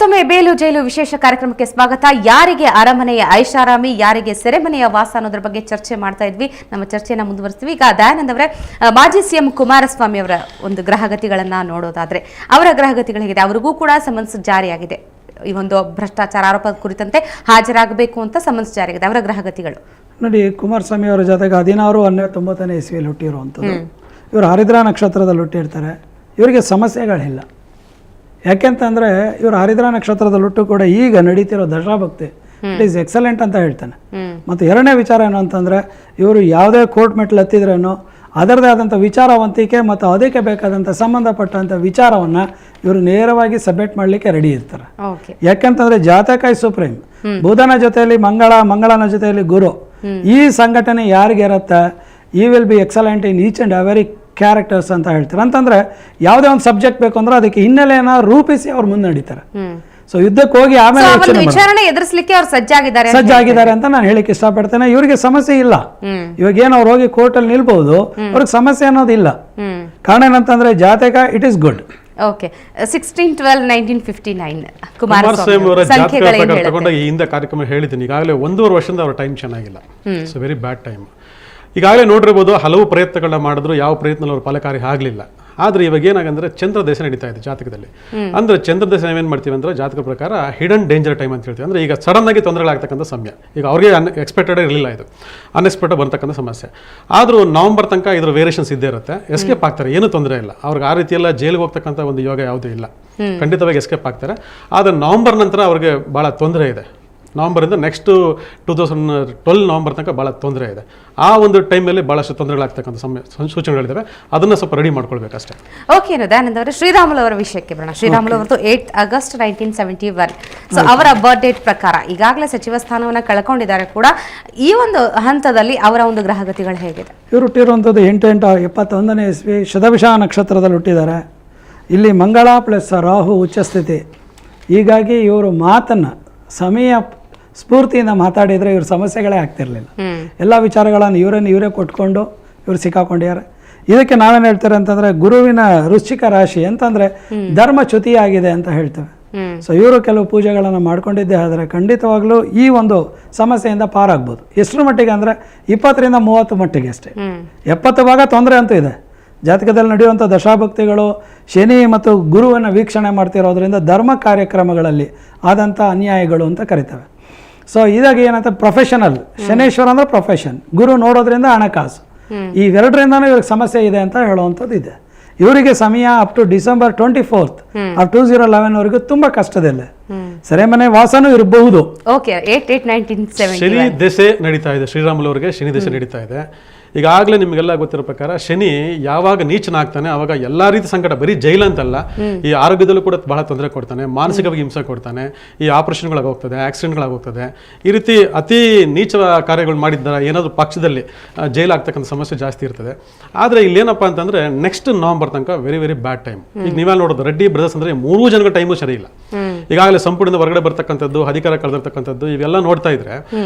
ಮತ್ತೊಮ್ಮೆ ಬೇಲು ಜೈಲು ವಿಶೇಷ ಕಾರ್ಯಕ್ರಮಕ್ಕೆ ಸ್ವಾಗತ. ಯಾರಿಗೆ ಅರಮನೆಯ ಐಷಾರಾಮಿ, ಯಾರಿಗೆ ಸೆರೆಮನೆಯ ವಾಸ ಅನ್ನೋದ್ರ ಬಗ್ಗೆ ಚರ್ಚೆ ಮಾಡ್ತಾ ಇದ್ವಿ. ನಮ್ಮ ಚರ್ಚೆಯನ್ನು ಮುಂದುವರಿಸ್ತೀವಿ. ಈಗ ದಯಾನಂದ್ ಅವರೇ, ಮಾಜಿ ಸಿಎಂ ಕುಮಾರಸ್ವಾಮಿ ಅವರ ಒಂದು ಗ್ರಹಗತಿಗಳನ್ನ ನೋಡೋದಾದ್ರೆ ಅವರ ಗ್ರಹಗತಿಗಳು ಹೇಗಿದೆ? ಅವರಿಗೂ ಕೂಡ ಸಮನ್ಸ್ ಜಾರಿಯಾಗಿದೆ. ಈ ಒಂದು ಭ್ರಷ್ಟಾಚಾರ ಆರೋಪ ಕುರಿತಂತೆ ಹಾಜರಾಗಬೇಕು ಅಂತ ಸಮನ್ಸ್ ಜಾರಿಯಾಗಿದೆ. ಅವರ ಗ್ರಹಗತಿಗಳು ನೋಡಿ, ಕುಮಾರಸ್ವಾಮಿ ಅವರ ಜೊತೆಗೆ 16/12/90 ಇಸ್ವಿಯಲ್ಲಿ ಹುಟ್ಟಿರುವಂಥದ್ದು. ಇವರು ಹರಿದ್ರಾ ನಕ್ಷತ್ರದಲ್ಲಿ ಹುಟ್ಟಿರ್ತಾರೆ. ಇವರಿಗೆ ಸಮಸ್ಯೆಗಳಿಲ್ಲ. ಯಾಕೆಂತಂದರೆ ಇವರು ಹರಿದ್ರಾ ನಕ್ಷತ್ರದಲ್ಲಿ ಹುಟ್ಟು ಕೂಡ ಈಗ ನಡೀತಿರೋ ದಶಾಭಕ್ತಿ ಇಟ್ ಈಸ್ ಎಕ್ಸಲೆಂಟ್ ಅಂತ ಹೇಳ್ತಾನೆ. ಮತ್ತು ಎರಡನೇ ವಿಚಾರ ಏನು ಅಂತಂದರೆ, ಇವರು ಯಾವುದೇ ಕೋರ್ಟ್ ಮೆಟ್ಲು ಹತ್ತಿದ್ರೇನೋ ಅದರದೇ ಆದಂಥ ವಿಚಾರವಂತಿಕೆ ಮತ್ತು ಅದಕ್ಕೆ ಬೇಕಾದಂಥ ಸಂಬಂಧಪಟ್ಟಂಥ ವಿಚಾರವನ್ನು ಇವರು ನೇರವಾಗಿ ಸಬ್ಮಿಟ್ ಮಾಡಲಿಕ್ಕೆ ರೆಡಿ ಇರ್ತಾರೆ. ಯಾಕೆಂತಂದರೆ ಜಾತಕ ಸುಪ್ರೀಂ, ಬುಧನ ಜೊತೆಯಲ್ಲಿ ಮಂಗಳನ ಜೊತೆಯಲ್ಲಿ ಗುರು, ಈ ಸಂಘಟನೆ ಯಾರಿಗೆ ಇರುತ್ತೆ, ಈ will be excellent in each and every characters ಅಂತ ಹೇಳ್ತಾರೆ. ಅಂತಂದ್ರೆ ಯಾವುದೇ ಒಂದು ಸಬ್ಜೆಕ್ಟ್ ಬೇಕು ಅಂದ್ರೆ ಅದಕ್ಕೆ ಹಿನ್ನೆಲೆಯನ್ನ ರೂಪಿಸಿ ಅವ್ರು ಮುಂದೆ ನಡೀತಾರೆ. ಸೊ ಯುದ್ಧಕ್ಕೆ ಹೋಗಿ ಆಮೇಲೆ ವಿಚಾರಣೆ ಎದುರಿಸಲಿಕ್ಕೆ ಅವ್ರು ಸಜ್ಜಾಗಿದ್ದಾರೆ ಅಂತ ನಾನು ಹೇಳಿಕ್ಕೆ ಇಷ್ಟಪಡ್ತೇನೆ. ಇವರಿಗೆ ಸಮಸ್ಯೆ ಇಲ್ಲ. ಇವಾಗ ಏನು ಅವ್ರು ಹೋಗಿ ಕೋರ್ಟಲ್ಲಿ ನಿಲ್ಬಹುದು, ಅವ್ರಿಗೆ ಸಮಸ್ಯೆ ಅನ್ನೋದಿಲ್ಲ. ಕಾರಣ ಏನಂತಂದ್ರೆ ಜಾತಕ it is good. Okay, 16/12/1959 Kumaraswamy ಅವರ ಜಾತಕ ಪ್ರಕಾರ ತಗೊಂಡಾಗ ಈ ಹಿಂದೆ ಕಾರ್ಯಕ್ರಮ ಹೇಳಿದ್ದೀನಿ. ಈಗಾಗಲೇ 1.5 ವರ್ಷದಿಂದ ಅವರ ಟೈಮ್ ಚೆನ್ನಾಗಿಲ್ಲ. It's very bad time. ಈಗಾಗಲೇ ನೋಡಿರ್ಬೋದು, ಹಲವು ಪ್ರಯತ್ನಗಳನ್ನ ಮಾಡಿದ್ರು, ಯಾವ ಪ್ರಯತ್ನ ಅವ್ರ ಫಲಕಾರಿ ಆಗಲಿಲ್ಲ. ಆದರೆ ಇವಾಗ ಏನಾಗಂದ್ರೆ ಚಂದ್ರ ದೇಶ ನಡೀತಾ ಇದೆ ಜಾತಕದಲ್ಲಿ. ಅಂದ್ರೆ ಚಂದ್ರ ದೇಶ ನಾವೇನು ಮಾಡ್ತೀವಿ ಅಂದ್ರೆ ಜಾತಕ ಪ್ರಕಾರ ಹಿಡನ್ ಡೇಂಜರ್ ಟೈಮ್ ಅಂತ ಹೇಳ್ತೀವಿ. ಅಂದ್ರೆ ಈಗ ಸಡನ್ ಆಗಿ ತೊಂದರೆಗಳಾಗ್ತಕ್ಕಂಥ ಸಮಯ. ಈಗ ಅವ್ರಿಗೆ ಎಕ್ಸ್ಪೆಕ್ಟೆಡ್ ಇರಲಿಲ್ಲ, ಇದು ಅನ್ಎಕ್ಸ್ಪೆಕ್ಟೆಡ್ ಬರ್ತಕ್ಕಂಥ ಸಮಸ್ಯೆ. ಆದರೂ ನವಂಬರ್ ತನಕ ಇದ್ರ ವೇರಿಯೇಷನ್ಸ್ ಇದ್ದೇ ಇರುತ್ತೆ. ಎಸ್ಕೇಪ್ ಆಗ್ತಾರೆ, ಏನೂ ತೊಂದರೆ ಇಲ್ಲ. ಅವ್ರಿಗೆ ಆ ರೀತಿಯೆಲ್ಲ ಜೈಲಿಗೆ ಹೋಗ್ತಕ್ಕಂಥ ಒಂದು ಯೋಗ ಯಾವುದೂ ಇಲ್ಲ. ಖಂಡಿತವಾಗಿ ಎಸ್ಕೇಪ್ ಆಗ್ತಾರೆ. ಆದರೆ ನವಂಬರ್ ನಂತರ ಅವ್ರಿಗೆ ಭಾಳ ತೊಂದರೆ ಇದೆ. ನವಂಬರಿಂದ ನೆಕ್ಸ್ಟ್ 2012 ನವಂಬರ್ ತನಕ ಭಾಳ ತೊಂದರೆ ಇದೆ. ಆ ಒಂದು ಟೈಮಲ್ಲಿ ಭಾಳಷ್ಟು ತೊಂದರೆಗಳಾಗ್ತಕ್ಕಂಥ ಸೂಚನೆಗಳಿದ್ದಾವೆ. ಅದನ್ನು ಸ್ವಲ್ಪ ರೆಡಿ ಮಾಡ್ಕೊಳ್ಬೇಕಷ್ಟೇ. ಓಕೆ, ದಯಾನಂದ್ ಅವರೇ, ಶ್ರೀರಾಮುಲು ಅವರ ವಿಷಯಕ್ಕೆ ಬರೋಣ. ಶ್ರೀರಾಮುಲು ಅವರದ್ದು 8 ಆಗಸ್ಟ್ 1971. ಸೊ ಅವರ ಬರ್ತ್ ಡೇಟ್ ಪ್ರಕಾರ ಈಗಾಗಲೇ ಸಚಿವ ಸ್ಥಾನವನ್ನು ಕಳ್ಕೊಂಡಿದ್ದಾರೆ ಕೂಡ. ಈ ಒಂದು ಹಂತದಲ್ಲಿ ಅವರ ಒಂದು ಗ್ರಹಗತಿಗಳು ಹೇಗಿದೆ? ಇವರು ಹುಟ್ಟಿರುವಂಥದ್ದು 8/8/71 ಇಸ್ವಿ ಶತಭಿಷ ನಕ್ಷತ್ರದಲ್ಲಿ ಹುಟ್ಟಿದ್ದಾರೆ. ಇಲ್ಲಿ ಮಂಗಳ ಪ್ಲಸ್ ರಾಹು ಉಚ್ಚಸ್ಥಿತಿ. ಹೀಗಾಗಿ ಇವರು ಮಾತನ್ನು ಸಮಯ ಸ್ಫೂರ್ತಿಯಿಂದ ಮಾತಾಡಿದರೆ ಇವ್ರ ಸಮಸ್ಯೆಗಳೇ ಆಗ್ತಿರ್ಲಿಲ್ಲ. ಎಲ್ಲ ವಿಚಾರಗಳನ್ನು ಇವರೇ ಕೊಟ್ಕೊಂಡು ಇವರು ಸಿಕ್ಕಾಕೊಂಡಿದ್ದಾರೆ. ಇದಕ್ಕೆ ನಾವೇನು ಹೇಳ್ತಾರೆ ಅಂತಂದರೆ, ಗುರುವಿನ ವೃಶ್ಚಿಕ ರಾಶಿ ಅಂತಂದರೆ ಧರ್ಮಚ್ಯುತಿಯಾಗಿದೆ ಅಂತ ಹೇಳ್ತೇವೆ. ಸೊ ಇವರು ಕೆಲವು ಪೂಜೆಗಳನ್ನು ಮಾಡ್ಕೊಂಡಿದ್ದೇ ಆದರೆ ಖಂಡಿತವಾಗ್ಲೂ ಈ ಒಂದು ಸಮಸ್ಯೆಯಿಂದ ಪಾರಾಗ್ಬೋದು. ಎಷ್ಟರ ಮಟ್ಟಿಗೆ ಅಂದರೆ 20ರಿಂದ 30 ಮಟ್ಟಿಗೆ ಅಷ್ಟೇ. 70 ಭಾಗ ತೊಂದರೆ ಅಂತೂ ಇದೆ. ಜಾತಕದಲ್ಲಿ ನಡೆಯುವಂಥ ದಶಾಭಕ್ತಿಗಳು ಶನಿ ಮತ್ತು ಗುರುವನ್ನು ವೀಕ್ಷಣೆ ಮಾಡ್ತಿರೋದ್ರಿಂದ ಧರ್ಮ ಕಾರ್ಯಕ್ರಮಗಳಲ್ಲಿ ಆದಂಥ ಅನ್ಯಾಯಗಳು ಅಂತ ಕರಿತವೆ. ಸೊ ಇದಾಗಿ ಏನಂತ ಪ್ರೊಫೆಷನಲ್, ಶನೇಶ್ವರ ಅಂದರೆ ಪ್ರೊಫೆಷನ್, ಗುರು ನೋಡೋದ್ರಿಂದ ಹಣಕಾಸು, ಈ ಎರಡರಿಂದನೂ ಇವ್ರಿಗೆ ಸಮಸ್ಯೆ ಇದೆ ಅಂತ ಹೇಳುವಂಥದ್ದು ಇದೆ. ಇವರಿಗೆ ಸಮಯ ಅಪ್ ಟು December 24th 2011 ವರೆಗೂ ತುಂಬಾ ಕಷ್ಟದಲ್ಲೇ ಸೆರೆಮನೆ ವಾಸನೂ ಇರಬಹುದು. ಶನಿ ದಶೆ ನಡೀತಾ ಇದೆ. ಶ್ರೀರಾಮುಲು ಅವರಿಗೆ ಶನಿ ದಶೆ ನಡೀತಾ ಇದೆ. ಈಗಾಗಲೇ ನಿಮಗೆಲ್ಲ ಗೊತ್ತಿರೋ ಪ್ರಕಾರ ಶನಿ ಯಾವಾಗ ನೀಚನಾಗ್ತಾನೆ ಆವಾಗ ಎಲ್ಲಾ ರೀತಿ ಸಂಕಟ, ಬರೀ ಜೈಲ್ ಅಂತಲ್ಲ, ಈ ಆರೋಗ್ಯದಲ್ಲೂ ಕೂಡ ಬಹಳ ತೊಂದರೆ ಕೊಡ್ತಾನೆ, ಮಾನಸಿಕವಾಗಿ ಹಿಂಸೆ ಕೊಡ್ತಾನೆ, ಈ ಆಪರೇಷನ್ಗಳಾಗೋಗ್ತದೆ, ಆಕ್ಸಿಡೆಂಟ್ಗಳಾಗೋಗ್ತದೆ. ಈ ರೀತಿ ಅತಿ ನೀಚ ಕಾರ್ಯಗಳು ಮಾಡಿದ್ದಾರೆ ಏನಾದರೂ ಪಕ್ಷದಲ್ಲಿ ಜೈಲ್ ಆಗ್ತಕ್ಕಂಥ ಸಮಸ್ಯೆ ಜಾಸ್ತಿ ಇರ್ತದೆ. ಆದರೆ ಇಲ್ಲೇನಪ್ಪ ಅಂತಂದ್ರೆ ನೆಕ್ಸ್ಟ್ ನವಂಬರ್ ತನಕ ವೆರಿ ವೆರಿ ಬ್ಯಾಡ್ ಟೈಮ್. ಈಗ ನೀವೆಲ್ಲ ನೋಡೋದು ರೆಡ್ಡಿ ಬ್ರದರ್ಸ್ ಅಂದ್ರೆ 3 ಜನಗಳ ಟೈಮು ಸರಿ ಇಲ್ಲ. ಈಗಾಗಲೇ ಸಂಪುಟದಿಂದ ಹೊರಗಡೆ ಬರ್ತಕ್ಕಂಥದ್ದು, ಅಧಿಕಾರ ಕಳೆದಿರ್ತಕ್ಕಂಥದ್ದು, ಇವೆಲ್ಲ ನೋಡ್ತಾ ಇದ್ರೆ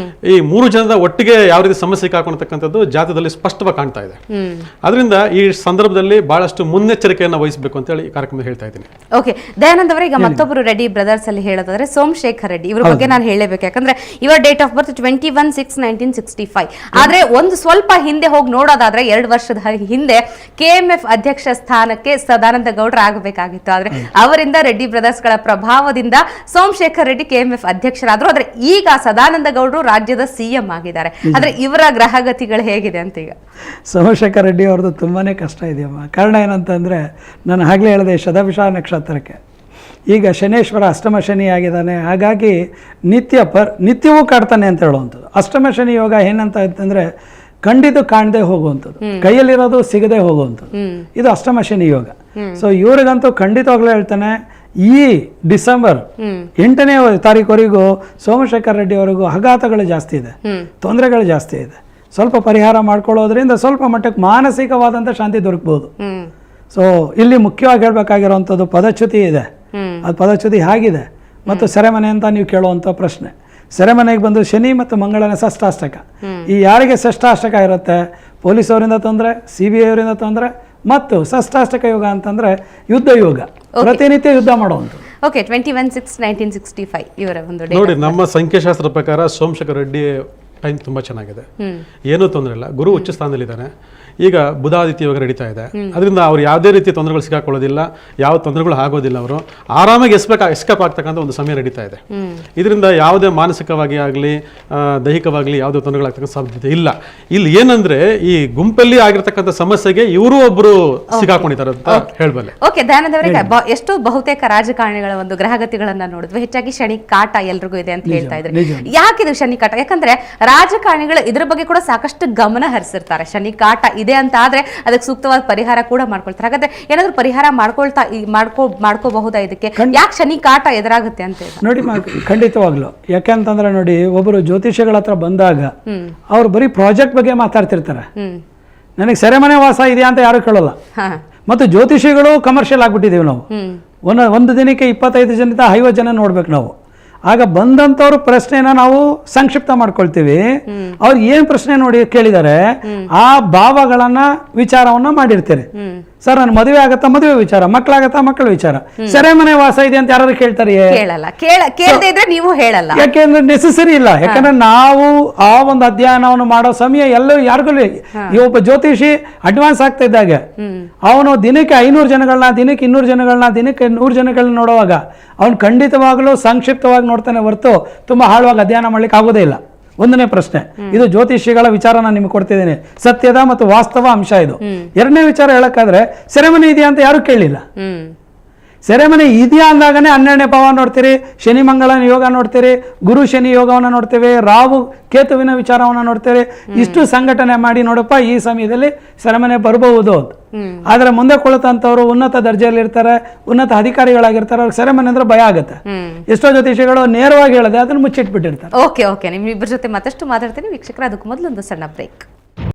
ಈ 3 ಜನದ ಒಟ್ಟಿಗೆ ಯಾವ ರೀತಿ ಸಮಸ್ಯೆ ಹಾಕೊಂಡತಕ್ಕಂಥದ್ದು ಜಾತಕದಲ್ಲಿ ಸ್ಪಷ್ಟವಾಗಿ ಕಾಣ್ತಾ ಇದೆ. ಅದರಿಂದ ಈ ಸಂದರ್ಭದಲ್ಲಿ ಬಹಳಷ್ಟು ಮುನ್ನೆಚ್ಚರಿಕೆಯನ್ನು ವಹಿಸಬೇಕು ಅಂತ ಹೇಳಿ ಈ ಕಾರ್ಯಕ್ರಮ ಹೇಳ್ತಾ ಇದ್ದೀನಿ. ಓಕೆ, ದಯಾನಂದ್ ಅವರೇ, ಈಗ ಮತ್ತೊಬ್ಬರು ರೆಡ್ಡಿ ಬ್ರದರ್ಸ್ ಅಲ್ಲಿ ಹೇಳೋದಾದ್ರೆ ಸೋಮಶೇಖರ್ ರೆಡ್ಡಿ ಇವ್ರ ಬಗ್ಗೆ ನಾನು ಹೇಳಬೇಕು. ಯಾಕಂದ್ರೆ ಇವರ ಡೇಟ್ ಆಫ್ ಬರ್ತ್ 21/6/1965. ಆದ್ರೆ ಒಂದು ಸ್ವಲ್ಪ ಹಿಂದೆ ಹೋಗಿ ನೋಡೋದಾದ್ರೆ 2 ವರ್ಷದ ಹಿಂದೆ KMF ಅಧ್ಯಕ್ಷ ಸ್ಥಾನಕ್ಕೆ ಸದಾನಂದ ಗೌಡ್ರ ಆಗಬೇಕಾಗಿತ್ತು. ಆದ್ರೆ ಅವರಿಂದ ರೆಡ್ಡಿ ಬ್ರದರ್ಸ್ ಗಳ ಪ್ರಭಾವದಿಂದ ಸೋಮಶೇಖರ್ ರೆಡ್ಡಿ KMF ಅಧ್ಯಕ್ಷರಾದ್ರು. ಆದ್ರೆ ಈಗ ಸದಾನಂದ ಗೌಡರು ರಾಜ್ಯದ CM ಆಗಿದ್ದಾರೆ. ಆದ್ರೆ ಇವರ ಗ್ರಹಗತಿಗಳು ಹೇಗಿದೆ ಅಂತ? ಈಗ ಸೋಮಶೇಖರ್ ರೆಡ್ಡಿ ಅವ್ರದ್ದು ತುಂಬಾನೇ ಕಷ್ಟ ಇದೆಯಮ್ಮ. ಕಾರಣ ಏನಂತಂದ್ರೆ, ನಾನು ಆಗಲೇ ಹೇಳಿದೆ ಶತಭಿಷ ನಕ್ಷತ್ರಕ್ಕೆ ಈಗ ಶನೇಶ್ವರ ಅಷ್ಟಮ ಶನಿ ಆಗಿದ್ದಾನೆ. ಹಾಗಾಗಿ ನಿತ್ಯವೂ ಕಾಡ್ತಾನೆ ಅಂತ ಹೇಳುವಂಥದ್ದು. ಅಷ್ಟಮ ಶನಿ ಯೋಗ ಏನಂತ ಅಂತಂದ್ರೆ ಕಂಡಿದ್ದು ಕಾಣದೆ ಹೋಗುವಂಥದ್ದು, ಕೈಯಲ್ಲಿರೋದು ಸಿಗದೆ ಹೋಗುವಂಥದ್ದು, ಇದು ಅಷ್ಟಮ ಶನಿ ಯೋಗ. ಸೊ ಇವ್ರಿಗಂತೂ ಖಂಡಿತವಾಗ್ಲೂ ಹೇಳ್ತಾನೆ, ಈ ಡಿಸೆಂಬರ್ 8ನೇ ತಾರೀಕುವರೆಗೂ ಸೋಮಶೇಖರ್ ರೆಡ್ಡಿ ಅವರಿಗೂ ಆಘಾತಗಳು ಜಾಸ್ತಿ ಇದೆ, ತೊಂದರೆಗಳು ಜಾಸ್ತಿ ಇದೆ. ಸ್ವಲ್ಪ ಪರಿಹಾರ ಮಾಡ್ಕೊಳ್ಳೋದ್ರಿಂದ ಸ್ವಲ್ಪ ಮಟ್ಟಕ್ಕೆ ಮಾನಸಿಕವಾದಂಥ ಶಾಂತಿ ದೊರಕಬಹುದು. ಸೊ ಇಲ್ಲಿ ಮುಖ್ಯವಾಗಿ ಹೇಳಬೇಕಾಗಿರುವಂಥದ್ದು ಪದಚ್ಯುತಿ ಇದೆ. ಅದು ಪದಚ್ಯುತಿ ಆಗಿದೆ. ಮತ್ತು ಸೆರೆಮನೆ ಅಂತ ನೀವು ಕೇಳುವಂಥ ಪ್ರಶ್ನೆ, ಸೆರೆಮನೆಗೆ ಬಂದು ಶನಿ ಮತ್ತು ಮಂಗಳನ ಷಷ್ಠಾಷ್ಟಕ. ಈ ಯಾರಿಗೆ ಷಷ್ಠಾಷ್ಟಕ ಇರುತ್ತೆ, ಪೊಲೀಸ್ ಅವರಿಂದ ತೊಂದರೆ, CBI ಅವರಿಂದ ತೊಂದರೆ, ಮತ್ತು ಷಷ್ಠಾಷ್ಟಕ ಯೋಗ ಅಂತಂದ್ರೆ ಯುದ್ಧ ಯೋಗ, ಪ್ರತಿನಿತ್ಯ ಯುದ್ಧ ಮಾಡುವಂಥದ್ದು. ಓಕೆ 21/6/1965 ಇವರ ಒಂದು ಡೇಟ್. ನೋಡಿ, ನಮ್ಮ ಸಂಖ್ಯಾಶಾಸ್ತ್ರದ ಪ್ರಕಾರ ಸೋಮಶೇಖರ್ ರೆಡ್ಡಿ ಟೈಮ್ ತುಂಬಾ ಚೆನ್ನಾಗಿದೆ, ಏನೂ ತೊಂದರೆ ಇಲ್ಲ. ಗುರು ಉಚ್ಚ ಸ್ಥಾನದಲ್ಲಿದ್ದಾನೆ. ಈಗ ಬುಧಾದಿತ್ಯ ಯೋಗ ನಡೀತಾ ಇದೆ, ಅದರಿಂದ ಅವ್ರು ಯಾವುದೇ ರೀತಿಯ ತೊಂದರೆಗಳು ಸಿಗಾಕೊಳ್ಳೋದಿಲ್ಲ, ಯಾವ ತೊಂದರೆಗಳು ಆಗೋದಿಲ್ಲ. ಅವರು ಆರಾಮಾಗಿ ಎಸ್ಕೇಪ್ ಆಗ್ತಕ್ಕಂಥ ಒಂದು ಸಮಯ ನಡೀತಾ ಇದೆ. ಇದರಿಂದ ಯಾವುದೇ ಮಾನಸಿಕವಾಗಿ ಆಗಲಿ ದೈಹಿಕವಾಗಲಿ ಯಾವುದೇ ತೊಂದರೆಗಳಾಗ್ತಕ್ಕಂಥ ಸಾಧ್ಯತೆ ಇಲ್ಲ. ಇಲ್ಲಿ ಏನಂದ್ರೆ ಈ ಗುಂಪಲ್ಲಿ ಆಗಿರ್ತಕ್ಕಂಥ ಸಮಸ್ಯೆಗೆ ಇವರು ಒಬ್ರು ಸಿಗಾಕೊಂಡಿದ್ದಾರೆ ಅಂತ ಹೇಳಬಲ್ಲೆ. ಓಕೆ, ದಯಾನಂದವರಿಗೆ ಎಷ್ಟೋ ಬಹುತೇಕ ರಾಜಕಾರಣಿಗಳ ಒಂದು ಗ್ರಹಗತಿಗಳನ್ನ ನೋಡಿದ್ವಿ. ಹೆಚ್ಚಾಗಿ ಶನಿ ಕಾಟ ಎಲ್ರಿಗೂ ಇದೆ ಅಂತ ಹೇಳ್ತಾ ಇದ್ರೆ, ಯಾಕಿದು ಶನಿ ಕಾಟ? ಯಾಕಂದ್ರೆ ರಾಜಕಾರಣಿಗಳು ಇದ್ರ ಬಗ್ಗೆ ಕೂಡ ಸಾಕಷ್ಟು ಗಮನ ಹರಿಸಿರ್ತಾರೆ. ಶನಿ ಕಾಟ ಇದೆ ಅಂತ ಆದ್ರೆ ಅದಕ್ಕೆ ಸೂಕ್ತವಾದ ಪರಿಹಾರ ಕೂಡ ಮಾಡ್ಕೊಳ್ತಾರೆ. ಹಾಗಾದ್ರೆ ಏನಾದ್ರು ಪರಿಹಾರ ಮಾಡ್ಕೋಬಹುದಾ ಇದಕ್ಕೆ? ಯಾಕೆ ಶನಿ ಕಾಟ ಎದುರಾಗುತ್ತೆ ಅಂತ ನೋಡಿ, ಖಂಡಿತವಾಗ್ಲು. ಯಾಕೆಂತಂದ್ರೆ ನೋಡಿ, ಒಬ್ಬರು ಜ್ಯೋತಿಷಿಗಳ ಹತ್ರ ಬಂದಾಗ ಅವ್ರು ಬರೀ ಪ್ರಾಜೆಕ್ಟ್ ಬಗ್ಗೆ ಮಾತಾಡ್ತಿರ್ತಾರೆ. ನನಗೆ ಸೆರೆಮನೆ ವಾಸ ಇದೆಯಾ ಅಂತ ಯಾರು ಕೇಳೋಲ್ಲ. ಮತ್ತು ಜ್ಯೋತಿಷಿಗಳು ಕಮರ್ಷಿಯಲ್ ಆಗ್ಬಿಟ್ಟಿದೀವಿ ನಾವು. ಒಂದು ದಿನಕ್ಕೆ 25 ಜನದಿಂದ 50 ಜನ ನೋಡ್ಬೇಕು ನಾವು. ಆಗ ಬಂದಂಥವ್ರ ಪ್ರಶ್ನೆನ ನಾವು ಸಂಕ್ಷಿಪ್ತ ಮಾಡ್ಕೊಳ್ತೀವಿ. ಅವ್ರು ಏನ್ ಪ್ರಶ್ನೆ ನೋಡಿ ಕೇಳಿದ್ದಾರೆ, ಆ ಭಾವಗಳನ್ನ ವಿಚಾರವನ್ನ ಮಾಡಿರ್ತೀರಿ. ಸರ್ ನನ್ನ ಮದುವೆ ಆಗತ್ತಾ, ಮದುವೆ ವಿಚಾರ, ಮಕ್ಕಳಾಗತ್ತಾ, ಮಕ್ಕಳ ವಿಚಾರ. ಸೆರೆಮನೆ ವಾಸ ಇದೆ ಅಂತ ಯಾರು ಕೇಳ್ತಾರೆ? ಕೇಳಲ್ಲ, ನೀವು ಹೇಳಲ್ಲ. ಯಾಕೆಂದ್ರೆ ನೆಸೆಸರಿ ಇಲ್ಲ. ಯಾಕಂದ್ರೆ ನಾವು ಆ ಒಂದು ಅಧ್ಯಯನವನ್ನು ಮಾಡೋ ಸಮಯ ಎಲ್ಲೂ ಯಾರಿಗೂ. ಈ ಒಬ್ಬ ಜ್ಯೋತಿಷಿ ಅಡ್ವಾನ್ಸ್ ಆಗ್ತಾ ಇದ್ದಾಗ ಅವನು ದಿನಕ್ಕೆ 500 ಜನಗಳನ್ನ, ದಿನಕ್ಕೆ 200 ಜನಗಳನ್ನ, ದಿನಕ್ಕೆ 100 ಜನಗಳನ್ನ ನೋಡುವಾಗ ಅವನು ಖಂಡಿತವಾಗ್ಲೂ ಸಂಕ್ಷಿಪ್ತವಾಗಿ ನೋಡ್ತಾನೆ ಹೊರತು ತುಂಬಾ ಆಳವಾಗಿ ಅಧ್ಯಯನ ಮಾಡ್ಲಿಕ್ಕೆ ಆಗೋದೇ ಇಲ್ಲ. ಒಂದನೇ ಪ್ರಶ್ನೆ ಇದು. ಜ್ಯೋತಿಷಿಗಳ ವಿಚಾರ ನಾನು ನಿಮ್ಗೆ ಕೊಡ್ತಿದ್ದೇನೆ, ಸತ್ಯದ ಮತ್ತು ವಾಸ್ತವ ಅಂಶ ಇದು. ಎರಡನೇ ವಿಚಾರ ಹೇಳಕ್ಕಾದ್ರೆ, ಸೆರೆಮನೆ ಇದೆಯಾ ಅಂತ ಯಾರು ಕೇಳಲಿಲ್ಲ. ಸೆರೆಮನೆ ಇದೆಯಾ ಅಂದಾಗನೇ 12ನೇ ಭಾವ ನೋಡ್ತೀರಿ, ಶನಿ ಮಂಗಳನ ಯೋಗ ನೋಡ್ತೀರಿ, ಗುರು ಶನಿ ಯೋಗವನ್ನು ನೋಡ್ತೇವೆ, ರಾಹು ಕೇತುವಿನ ವಿಚಾರವನ್ನು ನೋಡ್ತೇವೆ. ಇಷ್ಟು ಸಂಘಟನೆ ಮಾಡಿ ನೋಡಪ್ಪ ಈ ಸಮಯದಲ್ಲಿ ಸೆರೆಮನೆ ಬರಬಹುದು. ಆದ್ರೆ ಮುಂದೆ ಕುಳಿತಂತವ್ರು ಉನ್ನತ ದರ್ಜೆಯಲ್ಲಿ ಇರ್ತಾರೆ, ಉನ್ನತ ಅಧಿಕಾರಿಗಳಾಗಿರ್ತಾರೆ, ಅವ್ರಿಗೆ ಸೆರೆಮನೆ ಅಂದ್ರೆ ಭಯ ಆಗುತ್ತೆ. ಎಷ್ಟೋ ಜ್ಯೋತಿಷಿಗಳು ನೇರವಾಗಿ ಹೇಳದೆ ಅದನ್ನು ಮುಚ್ಚಿಟ್ಬಿಟ್ಟಿರ್ತಾರೆ. ಓಕೆ, ನಿಮ್ಮಿಬ್ಬರ ಜೊತೆ ಮತ್ತಷ್ಟು ಮಾತಾಡ್ತೀನಿ ವೀಕ್ಷಕರ. ಅದಕ್ಕೂ ಮೊದಲು ಒಂದು ಸಣ್ಣ ಬ್ರೇಕ್.